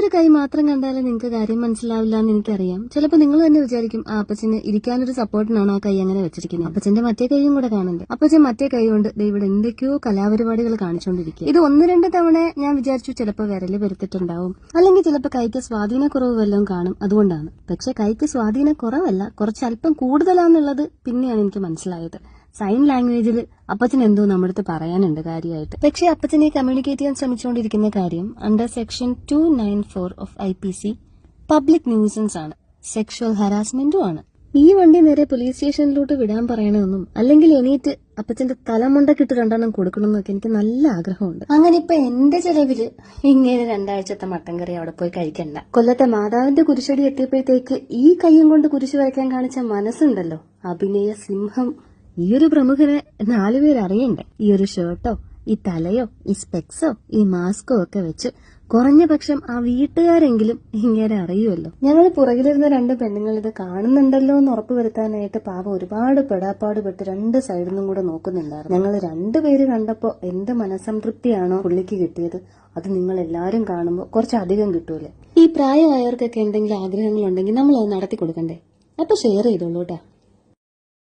ഒരു കൈ മാത്രം കണ്ടാലേ നിങ്ങൾക്ക് കാര്യം മനസ്സിലാവില്ല എന്ന് എനിക്കറിയാം. ചിലപ്പോൾ നിങ്ങൾ തന്നെ വിചാരിക്കും ആ അപ്പച്ചന് ഇരിക്കാനൊരു സപ്പോർട്ടിനാണോ ആ കൈ അങ്ങനെ വെച്ചിരിക്കുന്നത്. അപ്പച്ചന്റെ മറ്റേ കൈയും കൂടെ കാണുന്നുണ്ട്. അപ്പച്ചൻ മറ്റേ കൈ കൊണ്ട് ഇവിടെ എന്തൊക്കെയോ കലാപരിപാടികൾ കാണിച്ചുകൊണ്ടിരിക്കുക. ഇത് 1-2 തവണ ഞാൻ വിചാരിച്ചു ചിലപ്പോൾ വിരല് പെരുത്തിട്ടുണ്ടാവും, അല്ലെങ്കിൽ ചിലപ്പോൾ കൈക്ക് സ്വാധീനക്കുറവ് വല്ലതും കാണും, അതുകൊണ്ടാണ്. പക്ഷെ കൈക്ക് സ്വാധീനക്കുറവല്ല, കുറച്ച് അല്പം കൂടുതലാന്നുള്ളത് പിന്നെയാണ് എനിക്ക് മനസ്സിലായത്. സൈൻ ലാംഗ്വേജിൽ അപ്പച്ചൻ എന്തോ നമ്മുടെ അടുത്ത് പറയാനുണ്ട് കാര്യമായിട്ട്. പക്ഷെ അപ്പച്ചനെ കമ്മ്യൂണിക്കേറ്റ് ചെയ്യാൻ ശ്രമിച്ചുകൊണ്ടിരിക്കുന്ന കാര്യം under section 294 of IPC public nuisance ആണ്, സെക്ഷൽ ഹരാസ്മെന്റും ആണ്. ഈ വണ്ടി നേരെ പോലീസ് സ്റ്റേഷനിലോട്ട് വിടാൻ പറയണമെന്നും അല്ലെങ്കിൽ എണീറ്റ് അപ്പച്ചന്റെ തലമുണ്ടക്കിട്ട് 2 കൊടുക്കണമെന്നൊക്കെ എനിക്ക് നല്ല ആഗ്രഹമുണ്ട്. അങ്ങനെ ഇപ്പൊ എന്റെ ചെലവില് ഇങ്ങനെ 2 ആഴ്ചത്തെ മട്ടൻ കറി അവിടെ പോയി കഴിക്കണ്ട. കൊല്ലത്തെ മാതാവിന്റെ കുരിശടി എത്തിയപ്പോഴത്തേക്ക് ഈ കൈയും കൊണ്ട് കുരിശ് വരയ്ക്കാൻ കാണിച്ച മനസ്സുണ്ടല്ലോ, അഭിനയ സിംഹം. ഈ ഒരു പ്രമുഖനെ 4 പേര് അറിയണ്ടേ? ഈ ഒരു ഷർട്ടോ, ഈ തലയോ, ഈ സ്പെക്സോ, ഈ മാസ്കോ ഒക്കെ വെച്ച് കുറഞ്ഞ പക്ഷം ആ വീട്ടുകാരെങ്കിലും ഇങ്ങനെ അറിയുമല്ലോ. ഞങ്ങൾ പുറകിലിരുന്ന 2 പെണ്ണുങ്ങൾ ഇത് കാണുന്നുണ്ടല്ലോ എന്ന് ഉറപ്പുവരുത്താനായിട്ട് പാവം ഒരുപാട് പെടാപ്പാട് പെട്ട് 2 സൈഡിൽ നിന്നും കൂടെ നോക്കുന്നുണ്ടായിരുന്നു. ഞങ്ങൾ 2 പേര് കണ്ടപ്പോ എന്ത് മനസംതൃപ്തിയാണോ പുള്ളിക്ക് കിട്ടിയത്, അത് നിങ്ങൾ എല്ലാരും കാണുമ്പോൾ കുറച്ചധികം കിട്ടൂലേ. ഈ പ്രായമായവർക്കൊക്കെ എന്തെങ്കിലും ആഗ്രഹങ്ങളുണ്ടെങ്കിൽ നമ്മൾ അത് നടത്തി കൊടുക്കണ്ടേ? അപ്പൊ ഷെയർ ചെയ്തോളൂ കേട്ടാ.